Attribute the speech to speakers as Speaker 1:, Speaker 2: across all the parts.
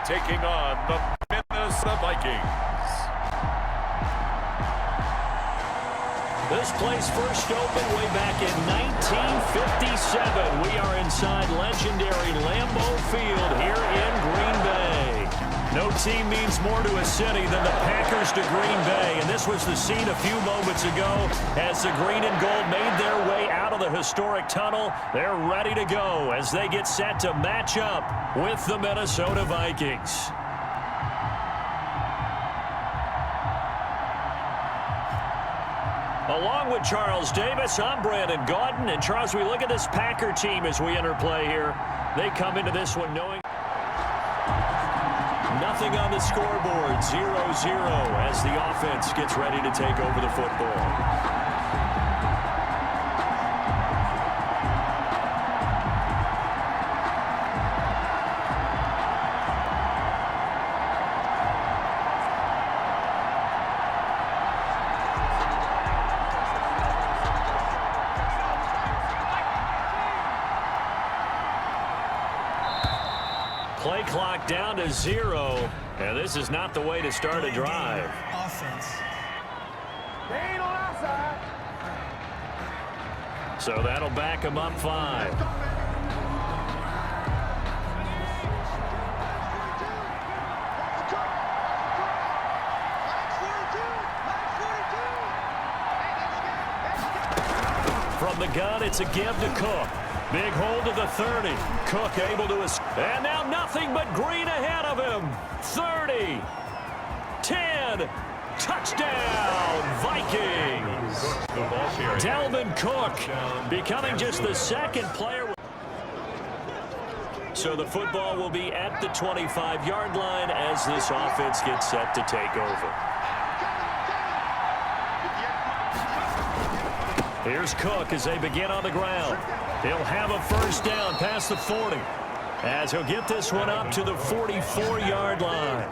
Speaker 1: taking on the Minnesota Vikings.
Speaker 2: This place first opened way back in 1957. We are inside legendary Lambeau Field here in Green Bay. No team means more to a city than the Packers to Green Bay, and this was the scene a few moments ago as the green and gold made their way out of the historic tunnel. They're ready to go as they get set to match up with the Minnesota Vikings. Along with Charles Davis, I'm Brandon Gaudin. And Charles, we look at this Packer team as we interplay here. They come into this one knowing nothing on the scoreboard, 0-0 as the offense gets ready to take over the football. Play clock down to 0, and this is not the way to start a drive.
Speaker 3: Offense.
Speaker 4: They ain't on our side.
Speaker 2: So that'll back him up 5. From the gun, it's a give to Cook. Big hold to the 30. Cook able to escape. And now nothing but green ahead of him. 30. 10. Touchdown, Vikings. Dalvin Cook becoming just the second player. So the football will be at the 25-yard line as this offense gets set to take over. Here's Cook as they begin on the ground. He'll have a first down past the 40 as he'll get this one up to the 44-yard line.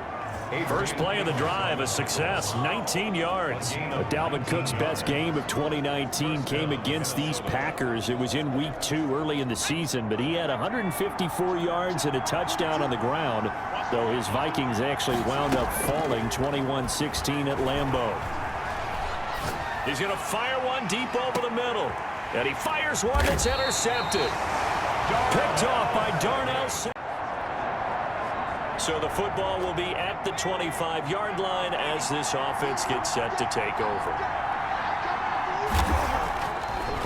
Speaker 2: First play of the drive, a success, 19 yards. But Dalvin Cook's best game of 2019 came against these Packers. It was in week 2 early in the season, but he had 154 yards and a touchdown on the ground, though his Vikings actually wound up falling 21-16 at Lambeau. He's going to fire one deep over the middle. And he fires one that's intercepted. Picked off by Darnell. So the football will be at the 25-yard line as this offense gets set to take over.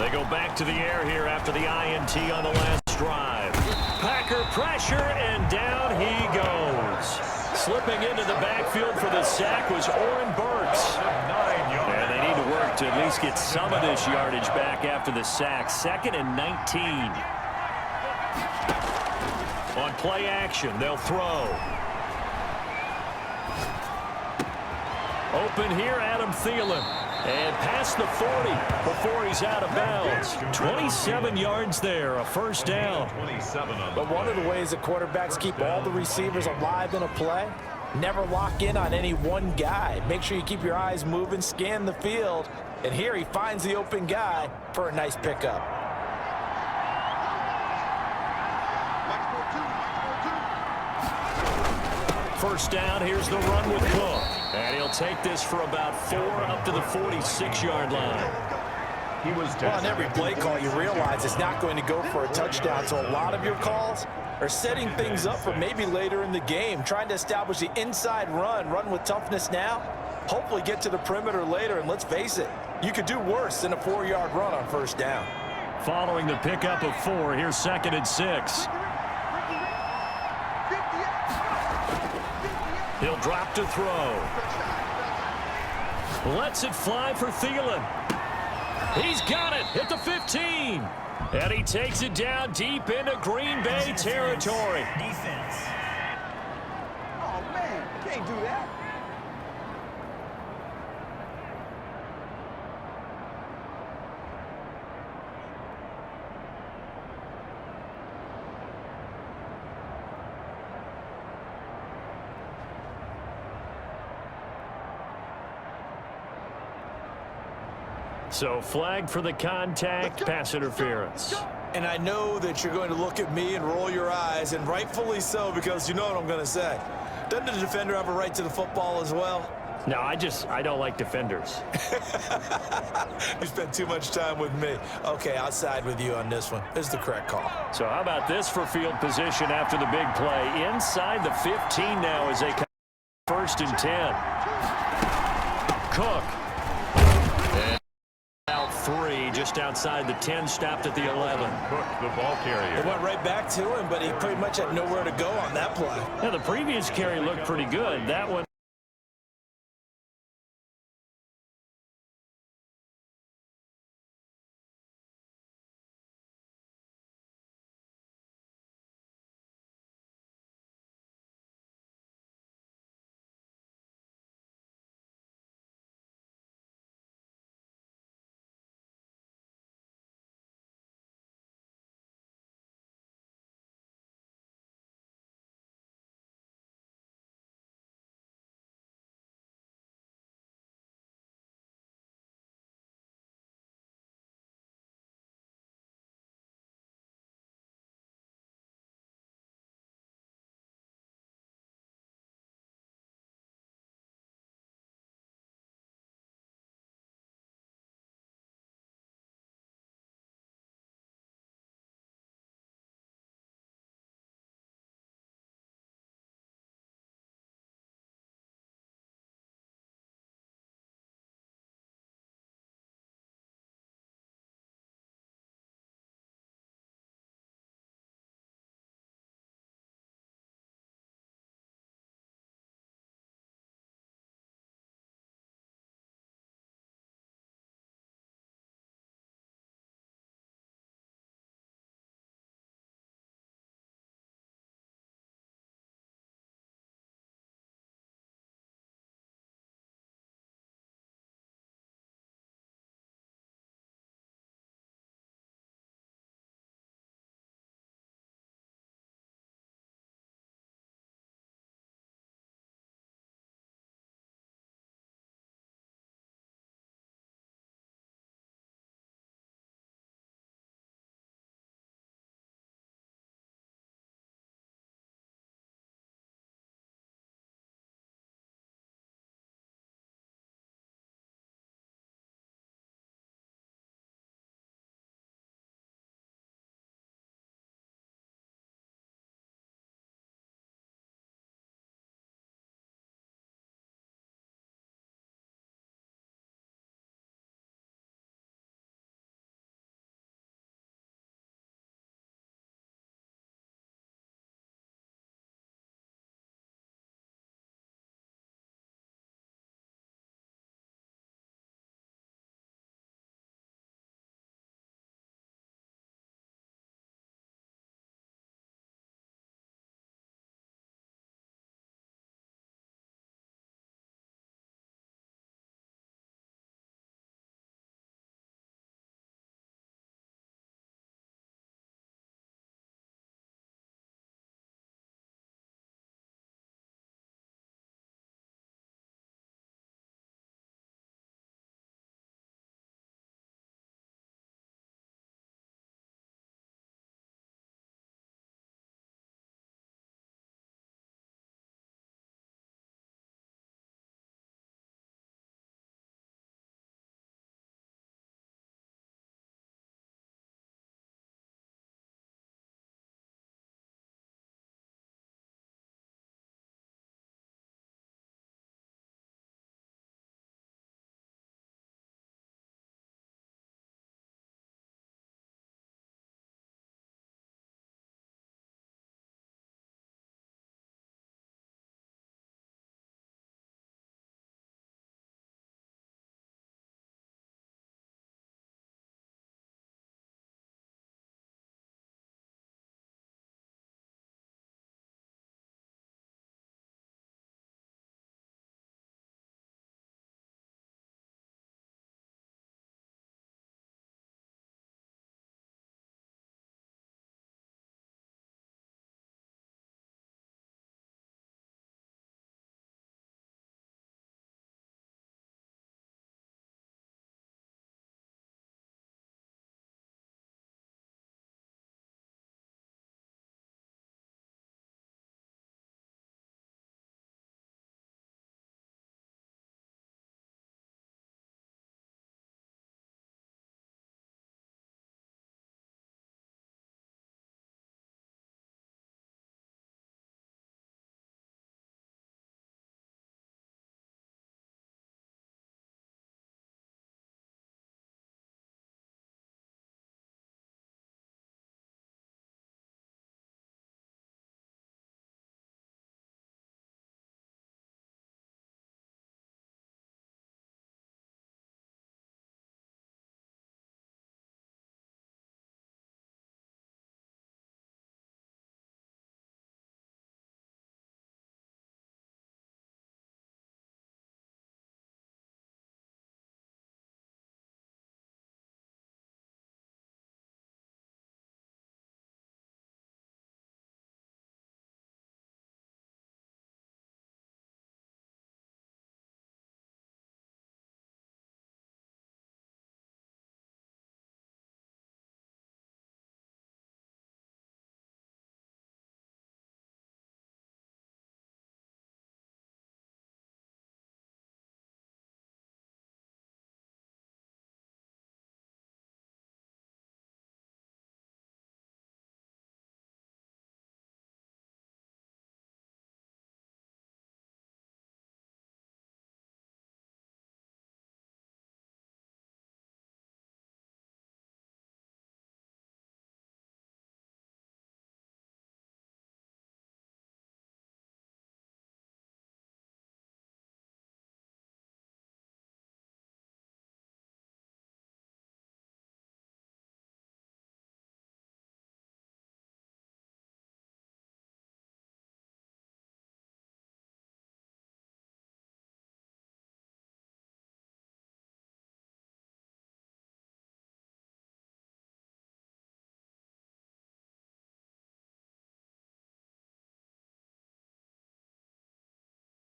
Speaker 2: They go back to the air here after the INT on the last drive. Packer pressure, and down he goes. Slipping into the backfield for the sack was Oren Burks. And they need to work to at least get some of this yardage back after the sack. 2nd and 19. On play action, they'll throw. Open here, Adam Thielen. And past the 40 before he's out of bounds. 27 yards there, a first down.
Speaker 5: But one of the ways that quarterbacks keep all the receivers alive in a play, never lock in on any one guy. Make sure you keep your eyes moving, scan the field. And here he finds the open guy for a nice pickup.
Speaker 2: First down, here's the run with Cook. And he'll take this for about 4 up to the 46-yard line.
Speaker 5: Well, on every play call, you realize it's not going to go for a touchdown. So a lot of your calls are setting things up for maybe later in the game, trying to establish the inside run with toughness now, hopefully get to the perimeter later. And let's face it, you could do worse than a 4-yard run on first down.
Speaker 2: Following the pickup of 4, here's 2nd and 6. He'll drop to throw. Lets it fly for Thielen. He's got it at the 15. And he takes it down deep into Green Bay territory.
Speaker 3: Defense.
Speaker 4: Oh, man, can't do that.
Speaker 2: So flag for the contact, pass interference.
Speaker 5: And I know that you're going to look at me and roll your eyes, and rightfully so, because you know what I'm going to say. Doesn't the defender have a right to the football as well?
Speaker 2: No, I don't like defenders.
Speaker 5: You spent too much time with me. Okay, I'll side with you on this one. This is the correct call.
Speaker 2: So how about this for field position after the big play? Inside the 15 now as they come 1st and 10. Cook. And out 3, just outside the 10, stopped at the 11.
Speaker 1: Cook, the ball carrier.
Speaker 5: It went right back to him, but he pretty much had nowhere to go on that play.
Speaker 2: Yeah, the previous carry looked pretty good. That one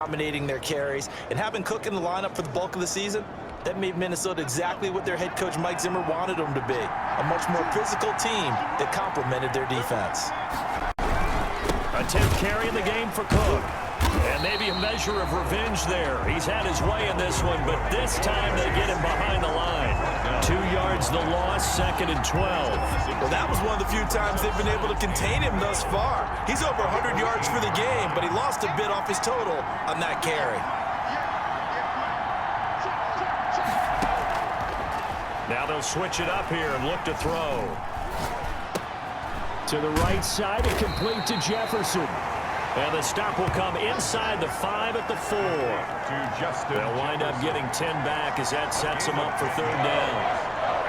Speaker 5: dominating their carries, and having Cook in the lineup for the bulk of the season, that made Minnesota exactly what their head coach Mike Zimmer wanted them to be, a much more physical team that complemented their defense.
Speaker 2: A 10th carry in the game for Cook. And maybe a measure of revenge there. He's had his way in this one, but this time they get him behind the line. 2 yards the loss, 2nd and 12.
Speaker 5: Well, that was one of the few times they've been able to contain him thus far. He's over 100 yards for the game, but he lost a bit off his total on that carry.
Speaker 2: Now they'll switch it up here and look to throw. To the right side and complete to Jefferson. And the stop will come inside the 5 at the 4. They'll wind up getting 10 back as that sets them up for 3rd down.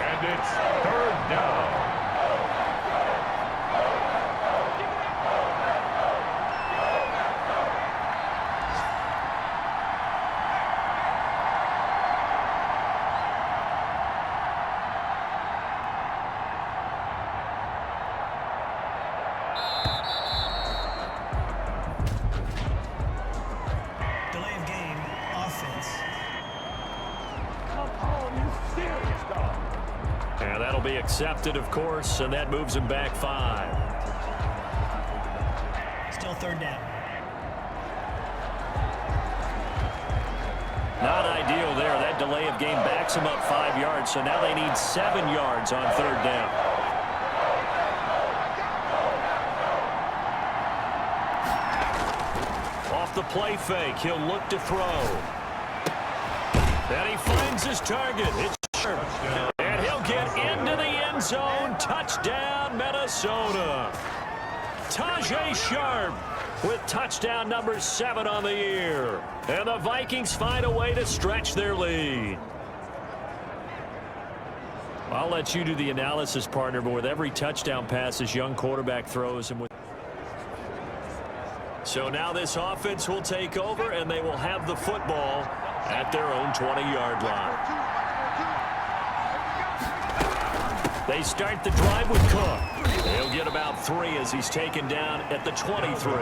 Speaker 1: And it's 3rd down.
Speaker 2: And that'll be accepted, of course, and that moves him back 5.
Speaker 3: Still 3rd down.
Speaker 2: Not ideal there. That delay of game backs him up 5 yards, so now they need 7 yards on 3rd down. Off the play fake, he'll look to throw. And he finds his target. It's Sharp. And he'll get into the end zone. Touchdown, Minnesota. Tajay Sharp with touchdown number 7 on the year. And the Vikings find a way to stretch their lead. I'll let you do the analysis, partner, but with every touchdown pass this young quarterback throws him with. So now this offense will take over, and they will have the football at their own 20-yard line. They start the drive with Cook. He'll get about 3 as he's taken down at the 23.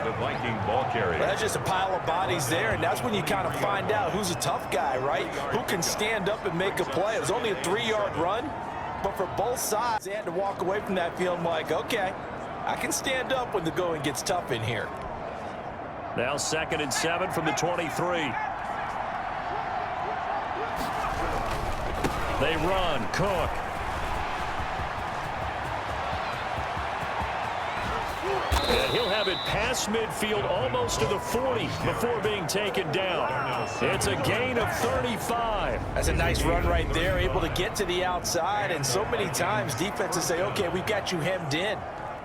Speaker 1: The Viking ball carrier.
Speaker 5: Well, that's just a pile of bodies there, and that's when you kind of find out who's a tough guy, right? Who can stand up and make a play. It was only a 3-yard run, but for both sides, they had to walk away from that feeling like, okay, I can stand up when the going gets tough in here.
Speaker 2: Now 2nd and 7 from the 23. They run. Cook. And he'll have it past midfield almost to the 40 before being taken down. It's a gain of 35.
Speaker 5: That's a nice run right there, able to get to the outside. And so many times defenses say, okay, we've got you hemmed in.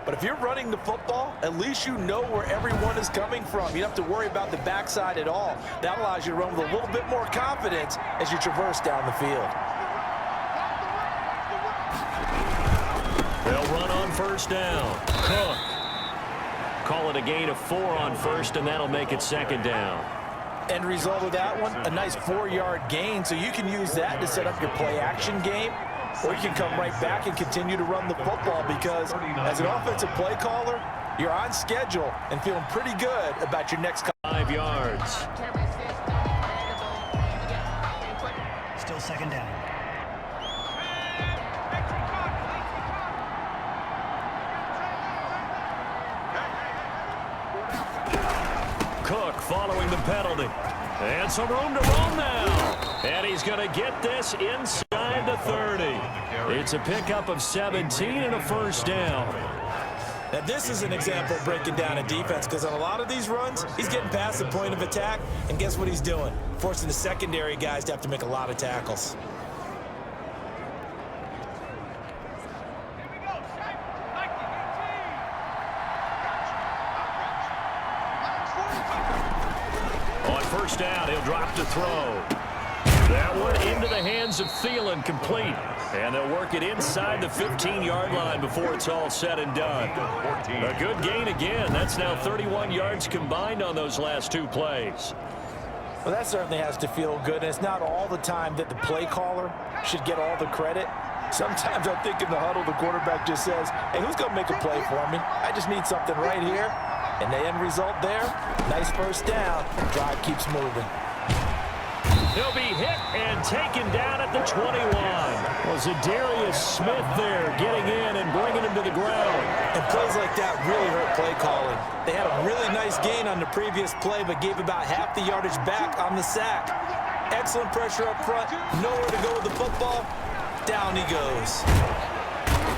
Speaker 5: But if you're running the football, at least you know where everyone is coming from. You don't have to worry about the backside at all. That allows you to run with a little bit more confidence as you traverse down the field.
Speaker 2: They'll run on 1st down. Cook. Call it a gain of 4 on 1st, and that'll make it 2nd down.
Speaker 5: End result of that one, a nice 4-yard gain. So you can use that to set up your play-action game, or you can come right back and continue to run the football because as an offensive play caller, you're on schedule and feeling pretty good about your next
Speaker 2: 5 yards.
Speaker 3: Still 2nd down.
Speaker 2: Cook following the penalty. And some room to roam now. And he's going to get this inside the 30. It's a pickup of 17 and a 1st down.
Speaker 5: Now, this is an example of breaking down a defense because on a lot of these runs, he's getting past the point of attack, and guess what he's doing? Forcing the secondary guys to have to make a lot of tackles.
Speaker 2: On 1st down, he'll drop to throw. That one into the hands of Thielen, complete. And they'll work it inside the 15-yard line before it's all said and done. A good gain again. That's now 31 yards combined on those last 2 plays.
Speaker 5: Well, that certainly has to feel good. And it's not all the time that the play caller should get all the credit. Sometimes I think in the huddle, the quarterback just says, hey, who's going to make a play for me? I just need something right here. And the end result there, nice first down. Drive keeps moving.
Speaker 2: He'll be hit and taken down at the 21. Was Zadarius Smith there getting in and bringing him to the ground.
Speaker 5: And plays like that really hurt play calling. They had a really nice gain on the previous play, but gave about half the yardage back on the sack. Excellent pressure up front. Nowhere to go with the football. Down he goes.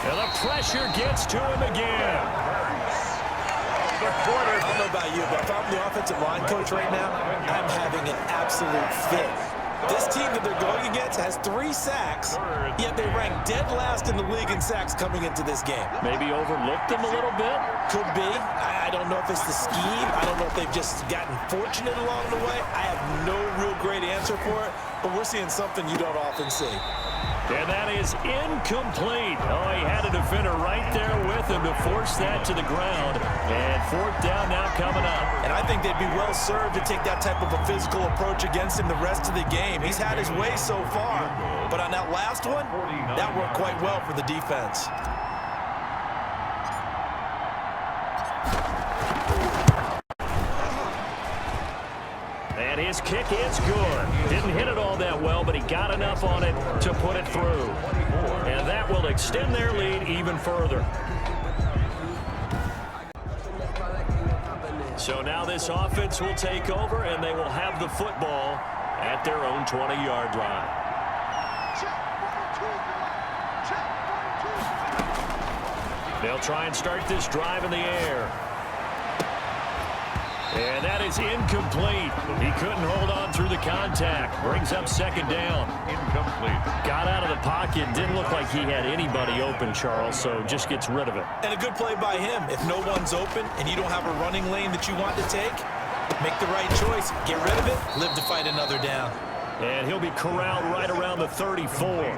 Speaker 2: And the pressure gets to him again.
Speaker 1: The quarter.
Speaker 5: I don't know about you, but if I'm the offensive line coach right now, I'm having an absolute fit. This team that they're going against has 3 sacks, yet they rank dead last in the league in sacks coming into this game.
Speaker 2: Maybe overlooked them a little bit?
Speaker 5: Could be. I don't know if it's the scheme. I don't know if they've just gotten fortunate along the way. I have no real great answer for it, but we're seeing something you don't often see.
Speaker 2: And that is incomplete. Oh, he had a defender right there with him to force that to the ground. And 4th down now coming up.
Speaker 5: And I think they'd be well served to take that type of a physical approach against him the rest of the game. He's had his way so far, but on that last one, that worked quite well for the defense.
Speaker 2: And his kick is good. Didn't hit it all that well, but he got enough on it to put it through. And that will extend their lead even further. So now this offense will take over, and they will have the football at their own 20-yard line. They'll try and start this drive in the air. And that is incomplete. He couldn't hold on through the contact. Brings up 2nd down.
Speaker 1: Incomplete.
Speaker 2: Got out of the pocket. Didn't look like he had anybody open, Charles, so just gets rid of it.
Speaker 5: And a good play by him. If no one's open and you don't have a running lane that you want to take, make the right choice. Get rid of it. Live to fight another down.
Speaker 2: And he'll be corralled right around the 34.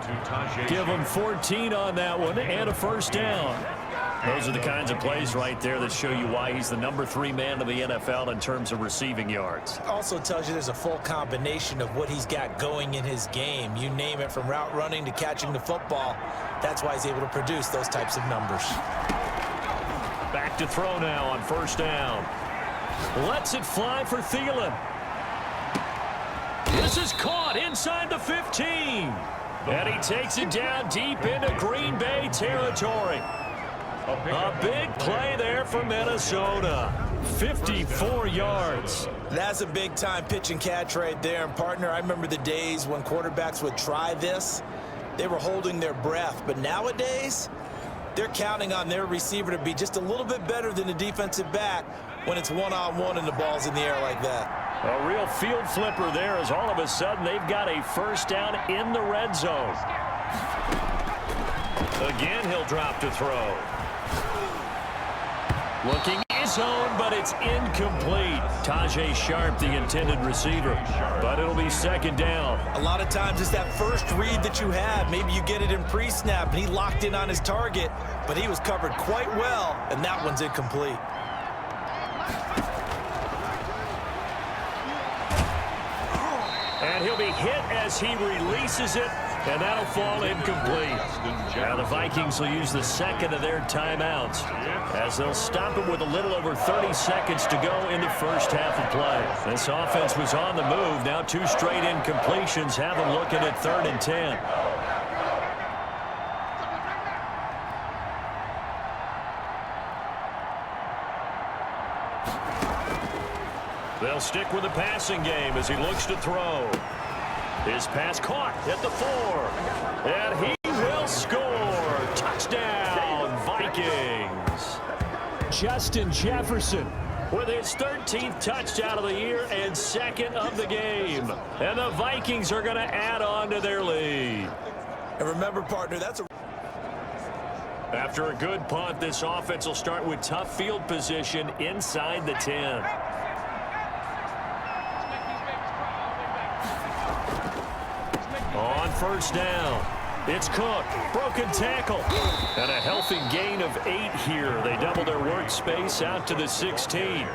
Speaker 2: Give him 14 on that one and a 1st down. Those are the kinds of plays right there that show you why he's the number 3 man of the NFL in terms of receiving yards.
Speaker 5: Also tells you there's a full combination of what he's got going in his game. You name it, from route running to catching the football. That's why he's able to produce those types of numbers.
Speaker 2: Back to throw now on 1st down. Lets it fly for Thielen. This is caught inside the 15. And he takes it down deep into Green Bay territory. A big play there for Minnesota. 54 yards.
Speaker 5: That's a big-time pitch and catch right there. And, partner, I remember the days when quarterbacks would try this. They were holding their breath. But nowadays, they're counting on their receiver to be just a little bit better than the defensive back when it's one-on-one and the ball's in the air like that.
Speaker 2: A real field flipper there, as all of a sudden they've got a 1st down in the red zone. Again, he'll drop to throw. Looking his own, but it's incomplete. Tajay Sharp, the intended receiver, but it'll be 2nd down.
Speaker 5: A lot of times it's that first read that you have. Maybe you get it in pre-snap, and he locked in on his target, but he was covered quite well, and that one's incomplete.
Speaker 2: And he'll be hit as he releases it, and that'll fall incomplete. Now the Vikings will use the 2nd of their timeouts, as they'll stop it with a little over 30 seconds to go in the 1st half of play. This offense was on the move. Now 2 straight incompletions have them looking at 3rd and 10. They'll stick with the passing game as he looks to throw. His pass caught at the 4. And he will score. Touchdown, Vikings. Justin Jefferson with his 13th touchdown of the year and 2nd of the game. And the Vikings are going to add on to their lead.
Speaker 5: And remember, partner, that's a...
Speaker 2: After a good punt, this offense will start with tough field position inside the 10. On 1st down, it's Cook. Broken tackle. And a healthy gain of 8 here. They double their workspace out to the 16.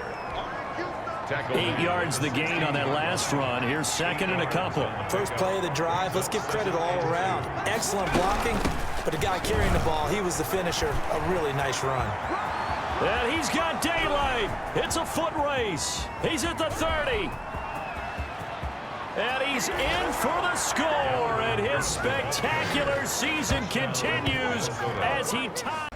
Speaker 2: 8 yards the gain on that last run. Here's 2nd and a couple.
Speaker 5: First play of the drive. Let's give credit all around. Excellent blocking, but the guy carrying the ball, he was the finisher. A really nice run.
Speaker 2: And he's got daylight. It's a foot race. He's at the 30. And he's in for the score. And his spectacular season continues as he ties.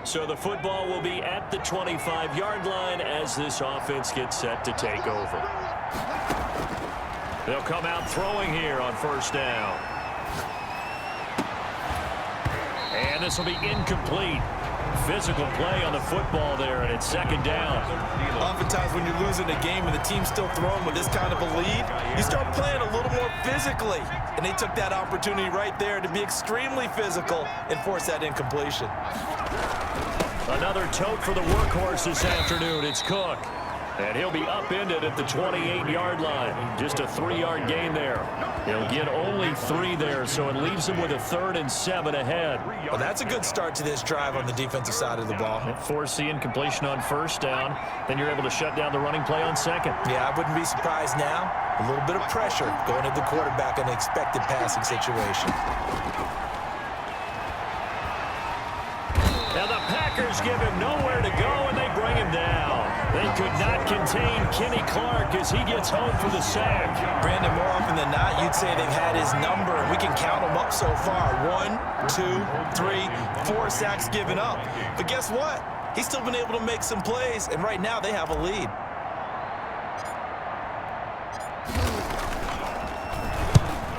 Speaker 2: So the football will be at the 25-yard line as this offense gets set to take over. They'll come out throwing here on first down. And this will be incomplete. Physical play on the football there, and it's second down.
Speaker 5: Oftentimes when you're losing a game and the team's still throwing with this kind of a lead, you start playing a little more physically. And they took that opportunity right there to be extremely physical and force that incompletion.
Speaker 2: Another tote for the workhorse this afternoon. It's Cook. And he'll be upended at the 28-yard line. Just a 3-yard gain there. He'll get only 3 there, so it leaves him with a 3rd and 7 ahead.
Speaker 5: Well, that's a good start to this drive on the defensive side of the ball.
Speaker 2: Force the incompletion on first down. Then you're able to shut down the running play on second.
Speaker 5: Yeah, I wouldn't be surprised now. A little bit of pressure going to the quarterback in an expected passing situation.
Speaker 2: Now the Packers give him nowhere to go, and they bring him down. They could not contain Kenny Clark as he gets home for the sack.
Speaker 5: Brandon, more often than not, you'd say they've had his number, and we can count them up so far. 1, 2, 3, 4 sacks given up. But guess what? He's still been able to make some plays, and right now they have a lead.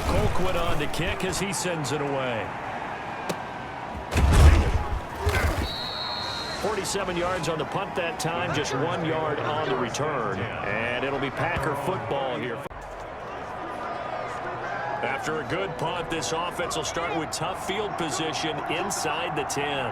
Speaker 2: Colquitt on to kick as he sends it away. 47 yards on the punt that time, just 1 yard on the return. And it'll be Packer football here. After a good punt, this offense will start with tough field position inside the 10.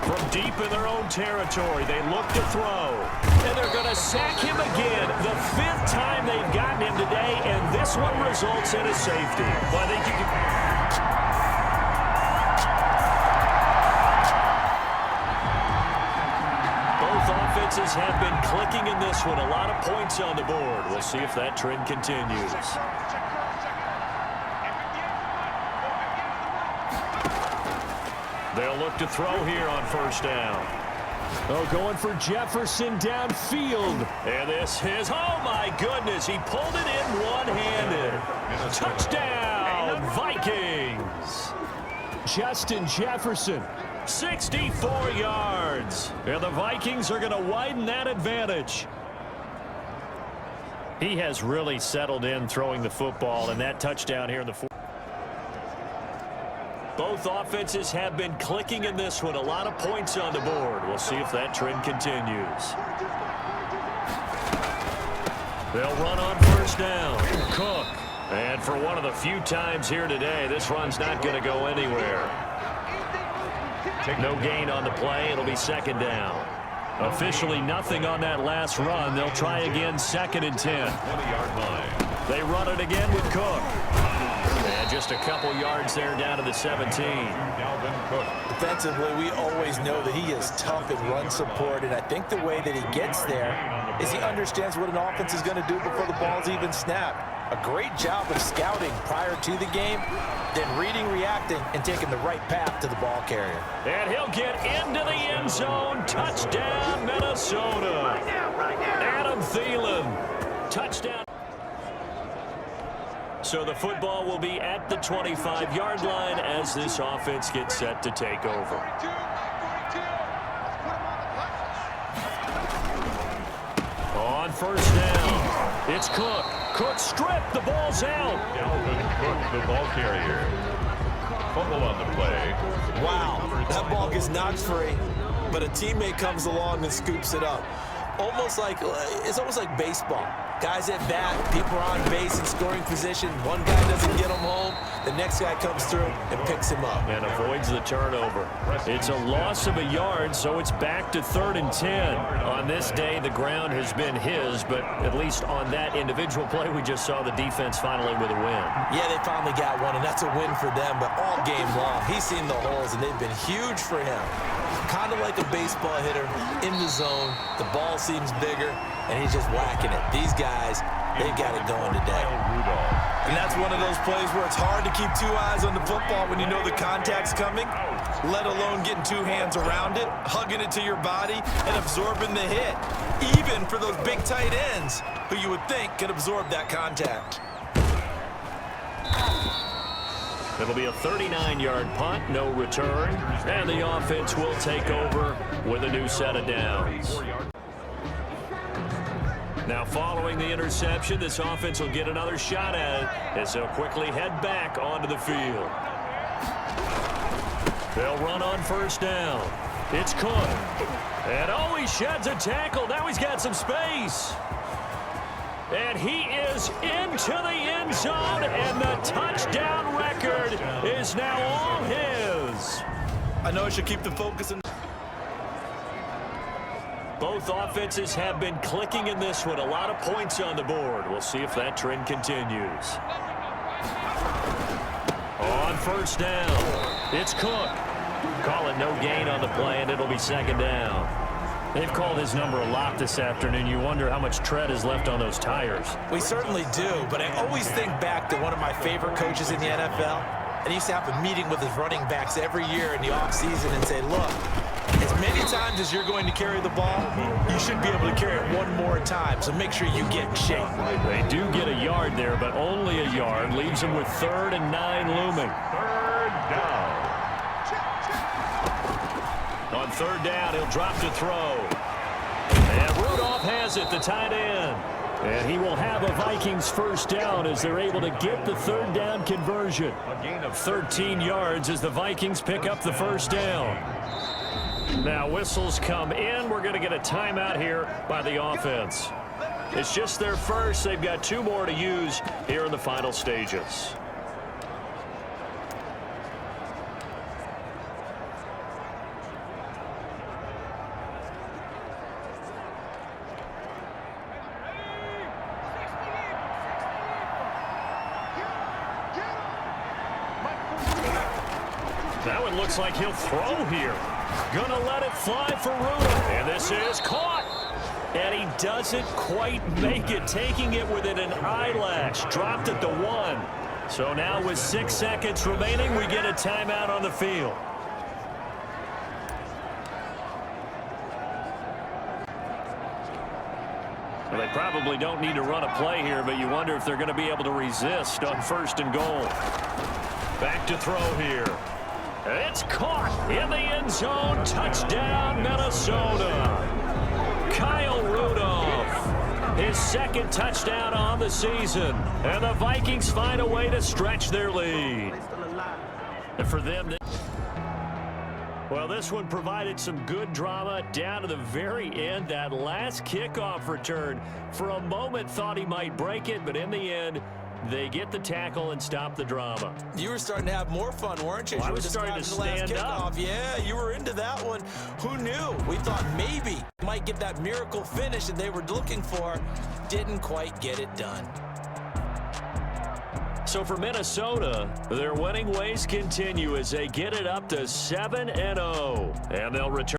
Speaker 2: From deep in their own territory, they look to throw. And they're going to sack him again. The 5th time they've gotten him today, and this one results in a safety. Well, I think you can... Offenses have been clicking in this one. A lot of points on the board. We'll see if that trend continues. They'll look to throw here on first down. Oh, going for Jefferson downfield. And this is, oh my goodness, he pulled it in one-handed. Touchdown, Vikings. Justin Jefferson. 64 yards. And the Vikings are going to widen that advantage. He has really settled in throwing the football, and that touchdown here in the fourth. Both offenses have been clicking in this one. A lot of points on the board. We'll see if that trend continues. They'll run on first down. Cook. And for one of the few times here today, this run's not going to go anywhere. No gain on the play. It'll be second down. Officially nothing on that last run. They'll try again, 2nd and 10.
Speaker 1: 20-yard line.
Speaker 2: They run it again with Cook. And just a couple yards there down to the 17.
Speaker 1: Dalvin Cook.
Speaker 5: Defensively, we always know that he is tough in run support, and I think the way that he gets there is he understands what an offense is going to do before the ball's even snapped. A great job of scouting prior to the game, then reading, reacting, and taking the right path to the ball carrier.
Speaker 2: And he'll get into the end zone. Touchdown, Minnesota. Adam Thielen. Touchdown. So the football will be at the 25-yard line as this offense gets set to take over. On first down, it's Cook. Cook stripped. The ball's out.
Speaker 1: Dalvin Cook, the ball carrier. Fumble on the play.
Speaker 5: Wow, that ball gets knocked free, but a teammate comes along and scoops it up. It's almost like baseball. Guys at bat, people are on base in scoring position. One guy doesn't get him home. The next guy comes through and picks him up.
Speaker 2: And avoids the turnover. It's a loss of a yard, so it's back to 3rd and 10. On this day, the ground has been his, but at least on that individual play, we just saw the defense finally with a win.
Speaker 5: Yeah, they finally got one, and that's a win for them, but all game long, he's seen the holes, and they've been huge for him. Kind of like a baseball hitter in the zone. The ball seems bigger, and he's just whacking it. These guys They've got it going today. And that's one of those plays where it's hard to keep two eyes on the football when you know the contact's coming, let alone getting two hands around it, hugging it to your body, and absorbing the hit, even for those big tight ends who you would think could absorb that contact.
Speaker 2: It'll be a 39-yard punt, no return, and the offense will take over with a new set of downs. Now, following the interception, this offense will get another shot at it as they'll quickly head back onto the field. They'll run on first down. It's Cook. And oh, he sheds a tackle. Now he's got some space. And he is into the end zone, and the touchdown record is now all his.
Speaker 5: I know I should keep the focus in.
Speaker 2: Both offenses have been clicking in this one. A lot of points on the board. We'll see if that trend continues. On first down, it's Cook. Calling no gain on the play, and it'll be second down. They've called his number a lot this afternoon. You wonder how much tread is left on those tires.
Speaker 5: We certainly do, but I always think back to one of my favorite coaches in the NFL. And he used to have a meeting with his running backs every year in the offseason and say, look, as many times as you're going to carry the ball, you should be able to carry it one more time, so make sure you get in shape.
Speaker 2: They do get a yard there, but only a yard. Leaves them with 3rd and 9 looming.
Speaker 1: Third down.
Speaker 2: On third down, he'll drop to throw. And Rudolph has it, the tight end. And he will have a Vikings first down as they're able to get the third down conversion.
Speaker 1: A gain of
Speaker 2: 13 yards as the Vikings pick up the first down. Now whistles come in. We're going to get a timeout here by the offense. It's just their first. They've got 2 more to use here in the final stages. Now it looks like he'll throw here. Gonna let it fly for Rudolph. And this is caught. And he doesn't quite make it, taking it within an eyelash. Dropped at the 1. So now with 6 seconds remaining, we get a timeout on the field. Well, they probably don't need to run a play here, but you wonder if they're going to be able to resist on 1st and goal. Back to throw here. It's caught in the end zone. Touchdown, Minnesota. Kyle Rudolph, his 2nd touchdown on the season. And the Vikings find a way to stretch their lead. And for them, well, this one provided some good drama down to the very end. That last kickoff return, for a moment thought he might break it, but in the end, they get the tackle and stop the drama.
Speaker 5: You were starting to have more fun, weren't you?
Speaker 2: Well, I was starting to stand up.
Speaker 5: Yeah, you were into that one. Who knew? We thought maybe might get that miracle finish that they were looking for. Didn't quite get it done.
Speaker 2: So for Minnesota, their winning ways continue as they get it up to 7-0, and they'll return.